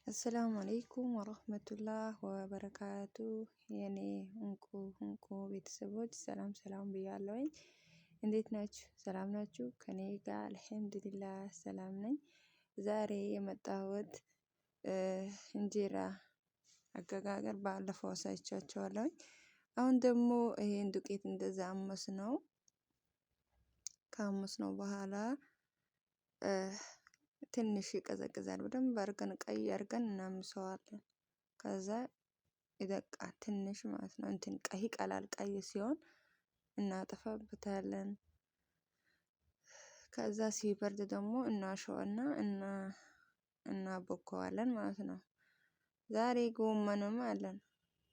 አሰላሙ አለይኩም ወረህመቱላህ ወበረካቱ። የኔ እንቁ ቤተሰቦች ሰላም ብያለሁኝ። እንዴት ናችሁ? ሰላም ናችሁ? ከኔ ጋር አልሐምዱሊላህ ሰላም ነኝ። ዛሬ የመጣሁት እንጀራ አገጋገር ባለፈው አሳይቻችኋለሁኝ። አሁን ደግሞ ይሄን ዱቄት እንደዛ ካመስ ነው በኋላ ትንሽ ይቀዘቅዛል። በደንብ አድርገን ቀይ አድርገን እናምሰዋለን። ከዛ ይደቃል ትንሽ ማለት ነው። ቀይ ቀላል ቀይ ሲሆን እናጠፋበታለን። ከዛ ሲበርድ ደግሞ እናሸዋና እናቦከዋለን ማለት ነው። ዛሬ ጎመንም አለን።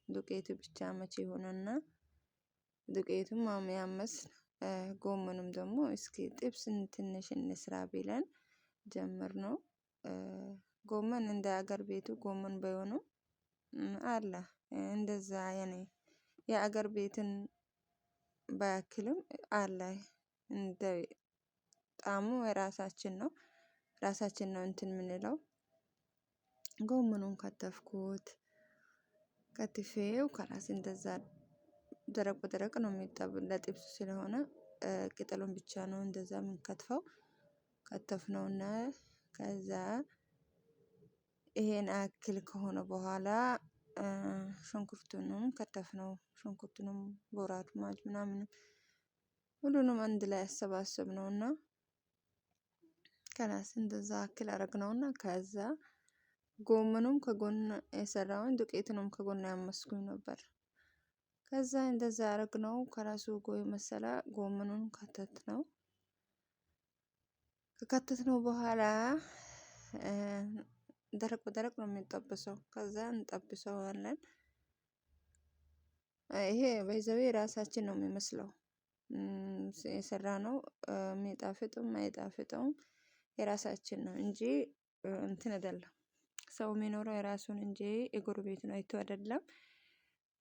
ዱቄቱ ብቻ መቼ ሆነና ዱቄቱም ማሚያመስ ጎመኑም ደግሞ እስኪ ጥብስን ትንሽ እንስራ ብለን ጀመርነው። ጎመን እንደ አገር ቤቱ ጎመን ባይሆኑ አለ እንደዛ የአገር ቤትን ባያክልም አለ እንደ ጣዕሙ የራሳችን ነው። ራሳችን ነው የምንለው። ጎመኑን ከትፌው ከራስ እንደዛ ደረቅ ነው የሚጠብስ ለጥብስ ስለሆነ ቅጠሉን ብቻ ነው እንደዛ የምንከትፈው። ከተፍነውና ከዛ ይሄን አክል ከሆነ በኋላ ሽንኩርቱንም ከተፍነው። ሽንኩርቱንም ቦራቱ ማጅ ምናምን ሁሉንም አንድ ላይ አሰባሰብነውና ከላስ እንደዛ አክል አረግነውና ከዛ ጎመኑም ከጎን የሰራውን ዱቄቱንም ከጎን ያመስኩኝ ነበር። ከዛ እንደዛ አረግነው ከራሱ ጎይ መሰላ ጎመኑን ከከተትነው በኋላ ደረቅ ነው የሚጠበሰው። ከዛ እንጠብሰዋለን። ይሄ በይዘዌ ራሳችን ነው የሚመስለው። የሰራነው የሚጣፍጥም አይጣፍጥም የራሳችን ነው እንጂ እንትን አይደለም። ሰው የሚኖረው የራሱን እንጂ የጎረቤቱን አይቶ አይደለም።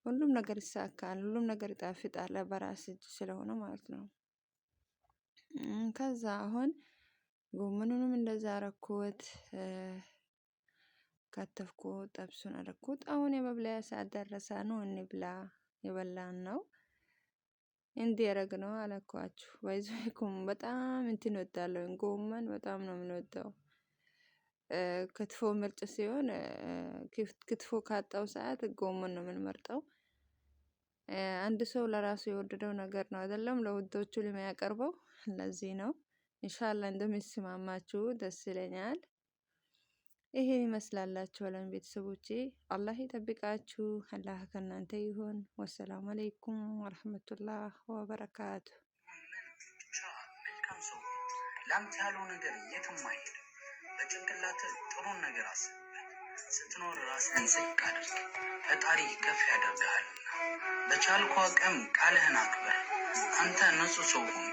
ሁሉም ነገር ይሳካል፣ ሁሉም ነገር ይጣፍጣል በራስ እጅ ስለሆነ ማለት ነው። ከዛ አሁን ጎመኑንም እንደዛ አረኩት። ከተፍኩት፣ ጠብሱን አረኩት። አሁን የመብለያ ሰዓት ደረሰ። ነው እንብላ። የበላን ነው እንዲህ ያረግነው አለኳችሁ። ወይዘይኩም በጣም እንትን እወዳለሁ። ጎመን በጣም ነው የምንወደው። ክትፎ ምርጥ ሲሆን ክትፎ ካጣው ሰዓት ጎመን ነው የምንመርጠው። አንድ ሰው ለራሱ የወደደው ነገር ነው አይደለም ለውዶቹ ለሚያቀርበው። ለዚህ ነው ኢንሻአላህ እንደሚስማማችሁ ደስ ይለኛል። ይሄን ይመስላላችኋል ቤተሰቦቼ። አላህ ይጠብቃችሁ። አላህ ከእናንተ ይሁን። ወሰላሙ አለይኩም ወራህመቱላህ ወበረካቱ። መልካም ሰው ላንተ ያለው ነገር የትም አይሄድም። በጭንቅላት ጥሩን ነገር አስብበት። ስትኖር ራስህን ዝቅ አድርግ፣ ፈጣሪ ከፍ ያደርግሃልና። በቻልከው አቅም ቃልህን አክብር። አንተ ንጹህ ሰው ሁን።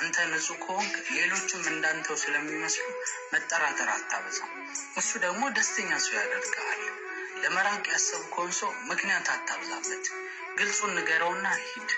አንተ ንጹህ ከሆንክ ሌሎችም እንዳንተው ስለሚመስሉ መጠራጠር አታበዛም። እሱ ደግሞ ደስተኛ ሰው ያደርግሃል። ለመራቅ ያሰብከውን ሰው ምክንያት አታብዛበት። ግልጹን ንገረውና ሂድ።